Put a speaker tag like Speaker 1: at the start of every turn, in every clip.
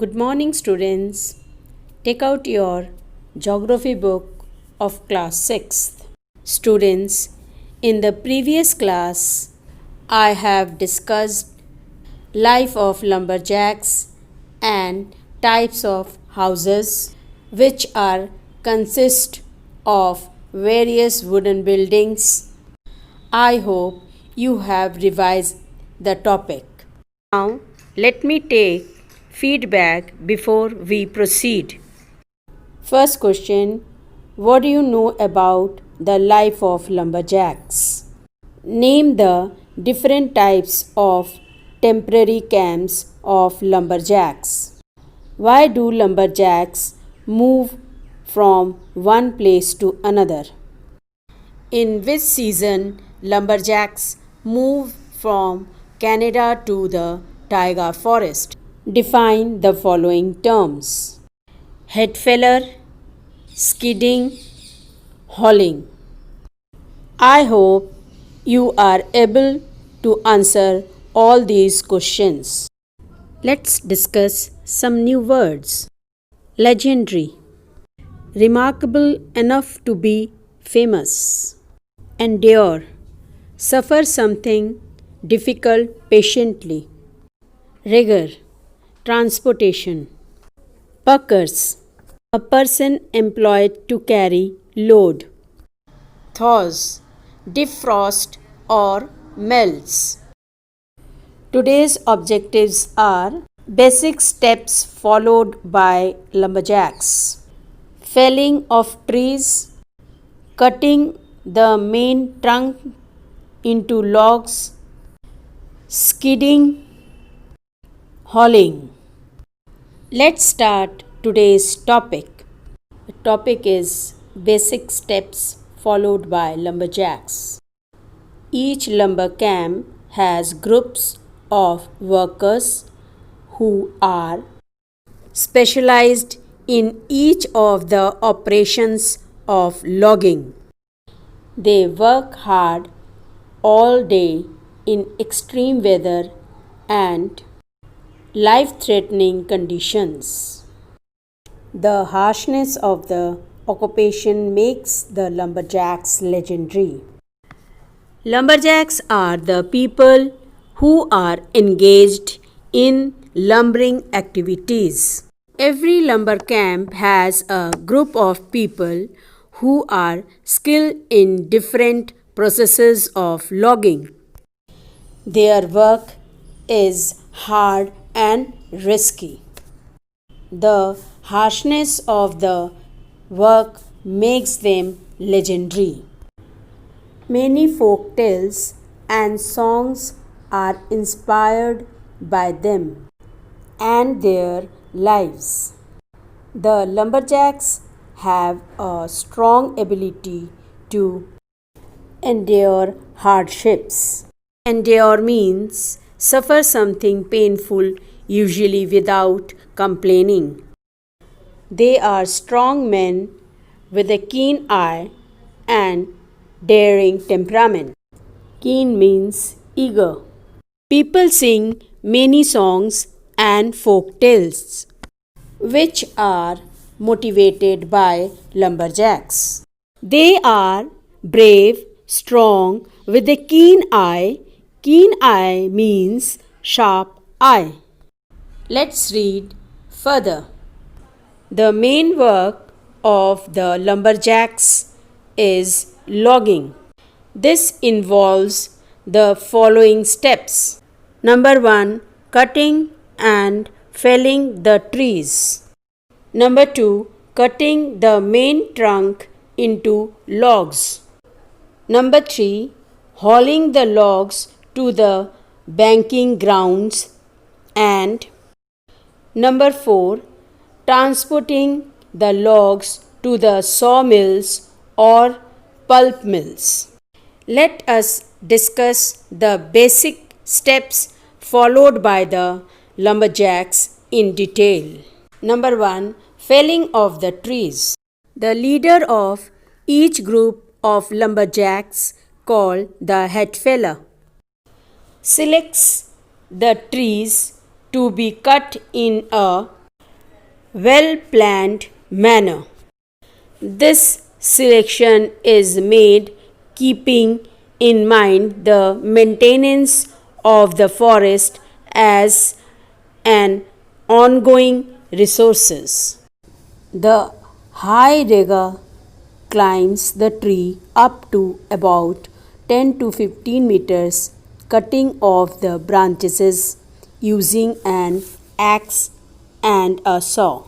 Speaker 1: Good morning, students. Take out your geography book of class 6th. Students, in the previous class, I have discussed life of lumberjacks and types of houses which are consist of various wooden buildings. I hope you have revised the topic. Now, let me take feedback before we proceed. First question: what do you know about the life of lumberjacks? Name the different types of temporary camps of lumberjacks. Why do lumberjacks move from one place to another? In which season lumberjacks move from Canada to the taiga forest? Define the following terms: head feller, skidding, hauling. I hope you are able to answer all these questions. Let's discuss some new words. Legendary, remarkable enough to be famous. Endure, suffer something difficult patiently. Rigor, transportation. Puckers, a person employed to carry load. Thaws, defrost or melts. Today's objectives are basic steps followed by lumberjacks: felling of trees, cutting the main trunk into logs, skidding, hauling. Let's start today's topic. The topic is basic steps followed by lumberjacks. Each lumber camp has groups of workers who are specialized in each of the operations of logging. They work hard all day in extreme weather and life-threatening conditions. The harshness of the occupation makes the lumberjacks legendary. Lumberjacks are the people who are engaged in lumbering activities. Every lumber camp has a group of people who are skilled in different processes of logging. Their work is hard and risky. The harshness of the work makes them legendary. Many folk tales and songs are inspired by them and their lives. The lumberjacks have a strong ability to endure hardships. Endure means suffer something painful, usually without complaining. They are strong men with a keen eye and daring temperament. Keen means eager. People sing many songs and folk tales, which are motivated by lumberjacks. They are brave, strong, with a keen eye. Keen eye means sharp eye. Let's read further. The main work of the lumberjacks is logging. This involves the following steps. Number 1, cutting and felling the trees. Number 2, cutting the main trunk into logs. Number 3, hauling the logs to the banking grounds. And number 4, transporting the logs to the sawmills or pulp mills. Let us discuss the basic steps followed by the lumberjacks in detail. Number 1, felling of the trees. The leader of each group of lumberjacks, called the head feller, selects the trees to be cut in a well planned manner. This selection is made keeping in mind the maintenance of the forest as an ongoing resources. The high rigger climbs the tree up to about 10 to 15 meters, cutting off the branches using an axe and a saw.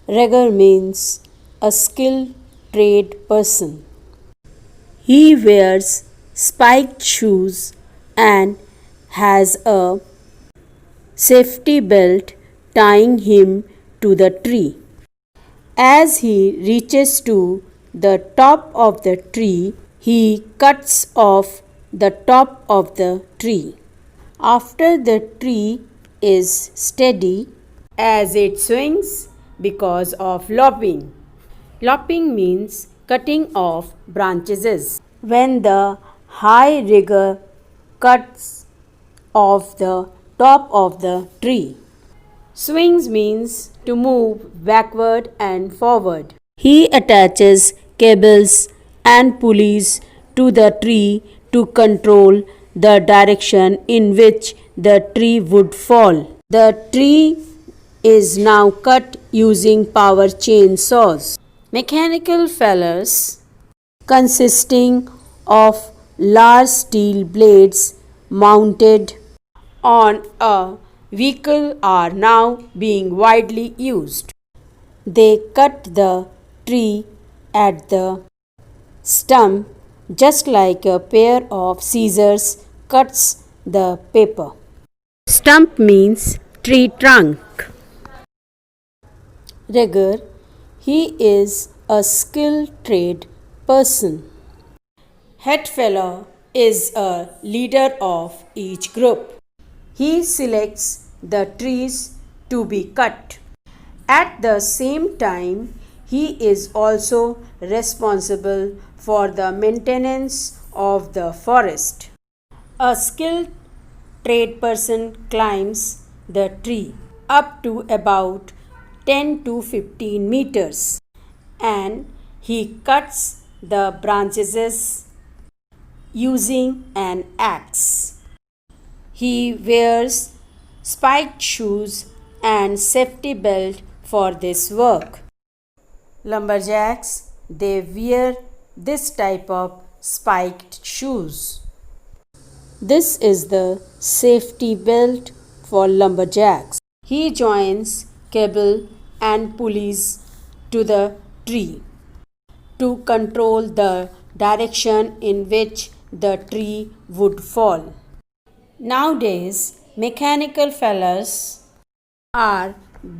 Speaker 1: Rigger means a skilled trade person. He wears spiked shoes and has a safety belt tying him to the tree. As he reaches to the top of the tree, he cuts off the top of the tree. After the tree is steady as it swings because of lopping. Lopping means cutting off branches. When the high rigger cuts off the top of the tree. Swings means to move backward and forward. He attaches cables and pulleys to the tree to control the direction in which the tree would fall. The tree is now cut using power chainsaws. Mechanical fellers consisting of large steel blades mounted on a vehicle are now being widely used. They cut the tree at the stump just like a pair of scissors cuts the paper. Stump means tree trunk. Rigger, he is a skilled trade person. Head feller is a leader of each group. He selects the trees to be cut. At the same time, he is also responsible for the maintenance of the forest. A skilled trade person climbs the tree up to about 10 to 15 meters and he cuts the branches using an axe. He wears spiked shoes and safety belt for this work. Lumberjacks, they wear this type of spiked shoes. This is the safety belt for lumberjacks. He joins cable and pulleys to the tree to control the direction in which the tree would fall. Nowadays, mechanical fellers are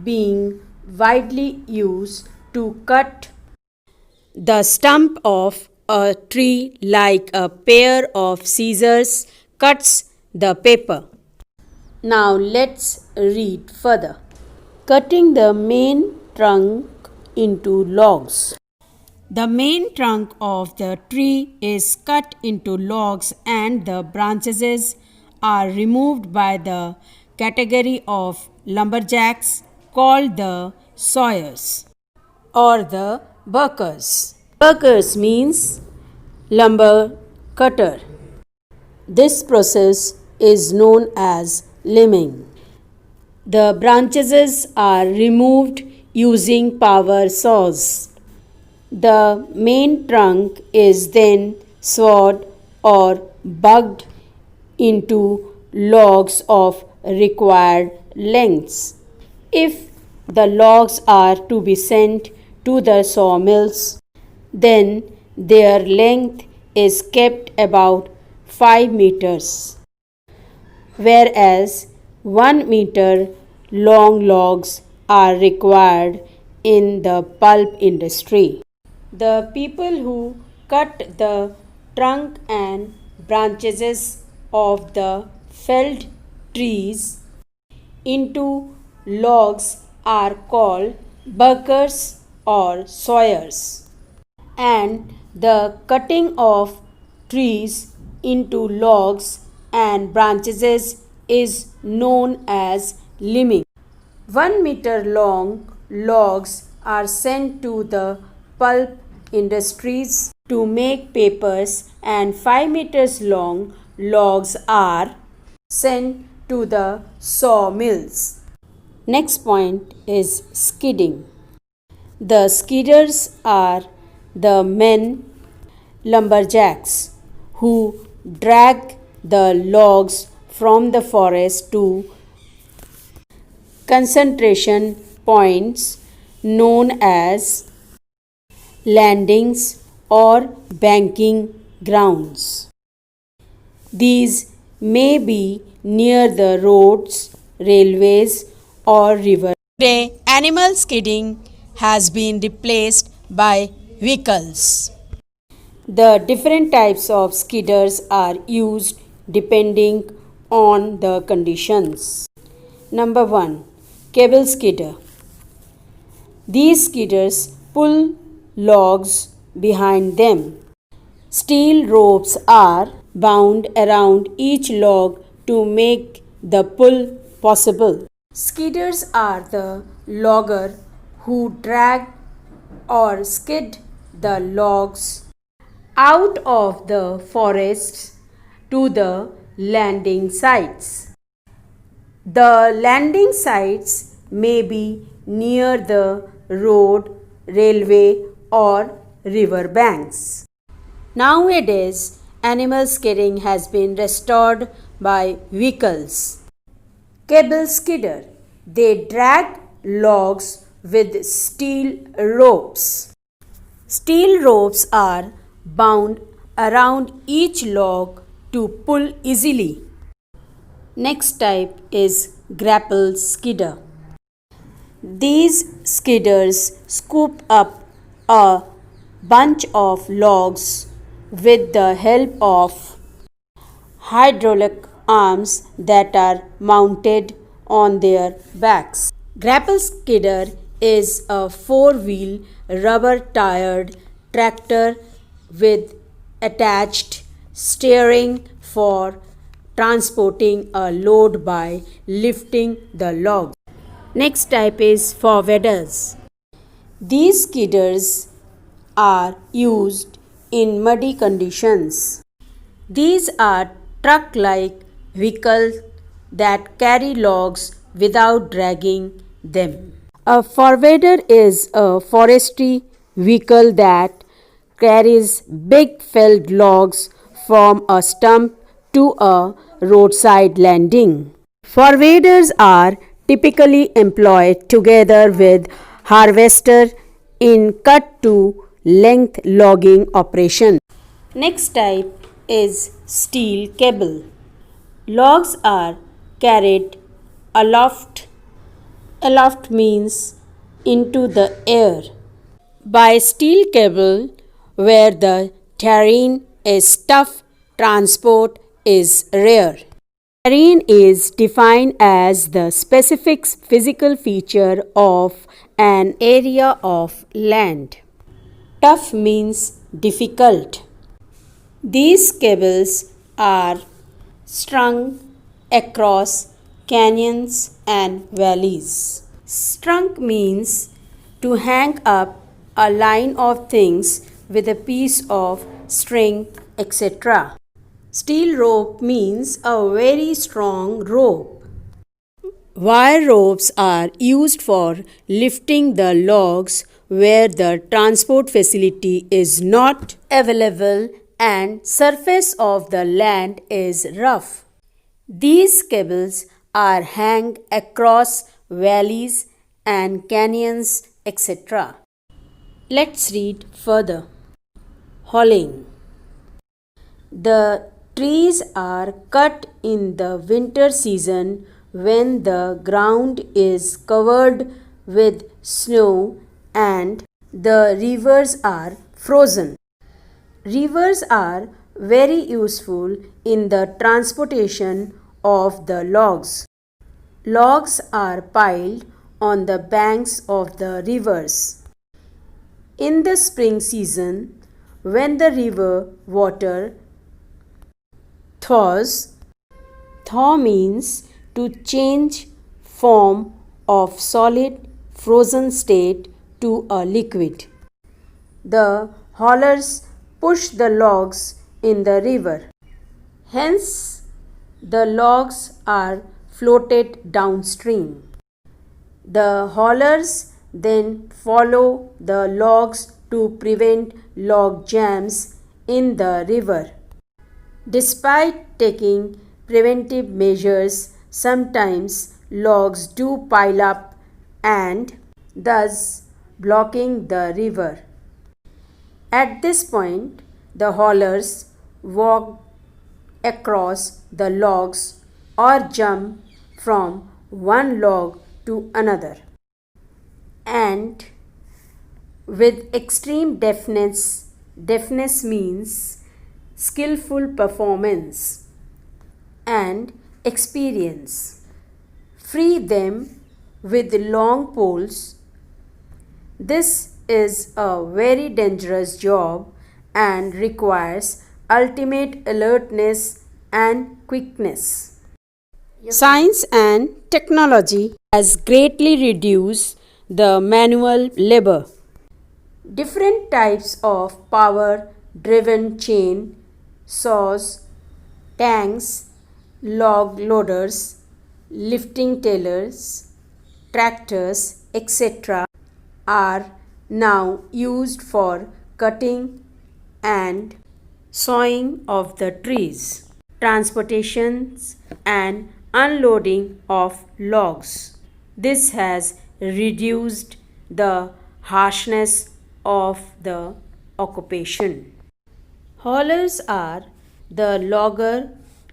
Speaker 1: being widely used to cut the stump of a tree like a pair of scissors cuts the paper. Now let's read further. Cutting the main trunk into logs. The main trunk of the tree is cut into logs and the branches are removed by the category of lumberjacks called the sawyers or the workers. Workers means lumber cutter. This process is known as limbing. The branches are removed using power saws. The main trunk is then sawed or bugged into logs of required lengths. If the logs are to be sent to the sawmills, then their length is kept about 5 meters, whereas 1 meter long logs are required in the pulp industry. The people who cut the trunk and branches of the felled trees into logs are called workers or sawyers, and the cutting of trees into logs and branches is known as limbing. 1 meter long logs are sent to the pulp industries to make papers, and 5 meters long logs are sent to the sawmills. Next point is skidding. The skidders are the men lumberjacks who drag the logs from the forest to concentration points known as landings or banking grounds. These may be near the roads, railways, or rivers. Today, animal skidding has been replaced by vehicles. The different types of skidders are used depending on the conditions. Number 1. Cable skidder. These skidders pull logs behind them. Steel ropes are bound around each log to make the pull possible. Skidders are the logger who drag or skid the logs out of the forests to the landing sites. The landing sites may be near the road, railway, or river banks. Nowadays, animal skidding has been restored by vehicles. Cable skidder. They drag logs with steel ropes. Steel ropes are bound around each log to pull easily. Next type is grapple skidder. These skidders scoop up a bunch of logs with the help of hydraulic arms that are mounted on their backs. Grapple skidder is a 4-wheel rubber-tired tractor with attached steering for transporting a load by lifting the log. Next type is forwarders. These skidders are used in muddy conditions. These are truck-like vehicles that carry logs without dragging them. A forwarder is a forestry vehicle that carries big felled logs from a stump to a roadside landing. Forwarders are typically employed together with harvester in cut to length logging operation. Next type is steel cable. Logs are carried aloft. Aloft means into the air by steel cable where the terrain is tough. Transport is rare. Terrain is defined as the specific physical feature of an area of land. Tough means difficult. These cables are strung across canyons and valleys. Strung means to hang up a line of things with a piece of string, etc. Steel rope means a very strong rope. Wire ropes are used for lifting the logs where the transport facility is not available and surface of the land is rough. These cables are hung across valleys and canyons, etc. Let's read further. Hauling. The trees are cut in the winter season when the ground is covered with snow and the rivers are frozen. Rivers are very useful in the transportation of the logs. Logs are piled on the banks of the rivers. In the spring season, when the river water thaws, thaw means to change form of solid frozen state to a liquid. The haulers push the logs in the river. Hence, the logs are floated downstream. The haulers then follow the logs to prevent log jams in the river. Despite taking preventive measures, sometimes logs do pile up and thus blocking the river. At this point, the haulers walk across the logs or jump from one log to another. And with extreme deftness means skillful performance and experience. Free them with long poles. This is a very dangerous job and requires ultimate alertness and quickness. Science and technology has greatly reduced the manual labor. Different types of power driven chain saws, tanks, log loaders, lifting tailors, tractors, etc. are now used for cutting and sawing of the trees, transportations and unloading of logs. This has reduced the harshness of the occupation. Haulers are the logger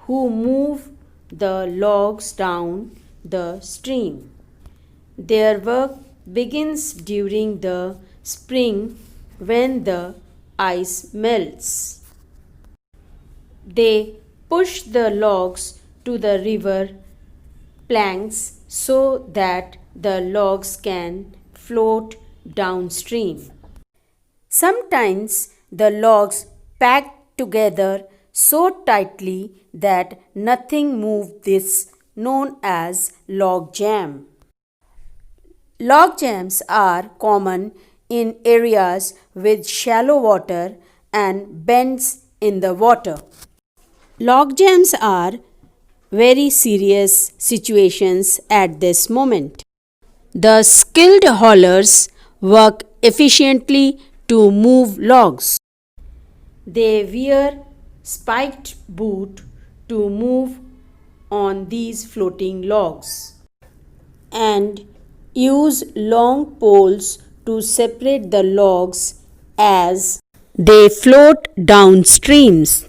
Speaker 1: who move the logs down the stream. Their work begins during the spring when the ice melts. They push the logs to the river planks so that the logs can float downstream. Sometimes the logs packed together so tightly that nothing moved, this known as log jam. Log jams are common in areas with shallow water and bends in the water. Log jams are very serious situations at this moment. The skilled haulers work efficiently to move logs. They wear spiked boots to move on these floating logs and use long poles to separate the logs as they float downstreams.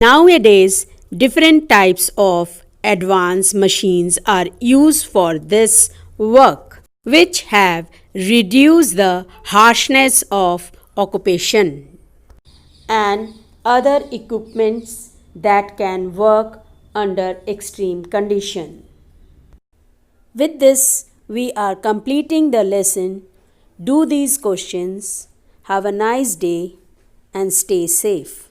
Speaker 1: Nowadays, different types of advanced machines are used for this work, which have reduced the harshness of occupation and other equipments that can work under extreme condition. With this, we are completing the lesson. Do these questions. Have a nice day and stay safe.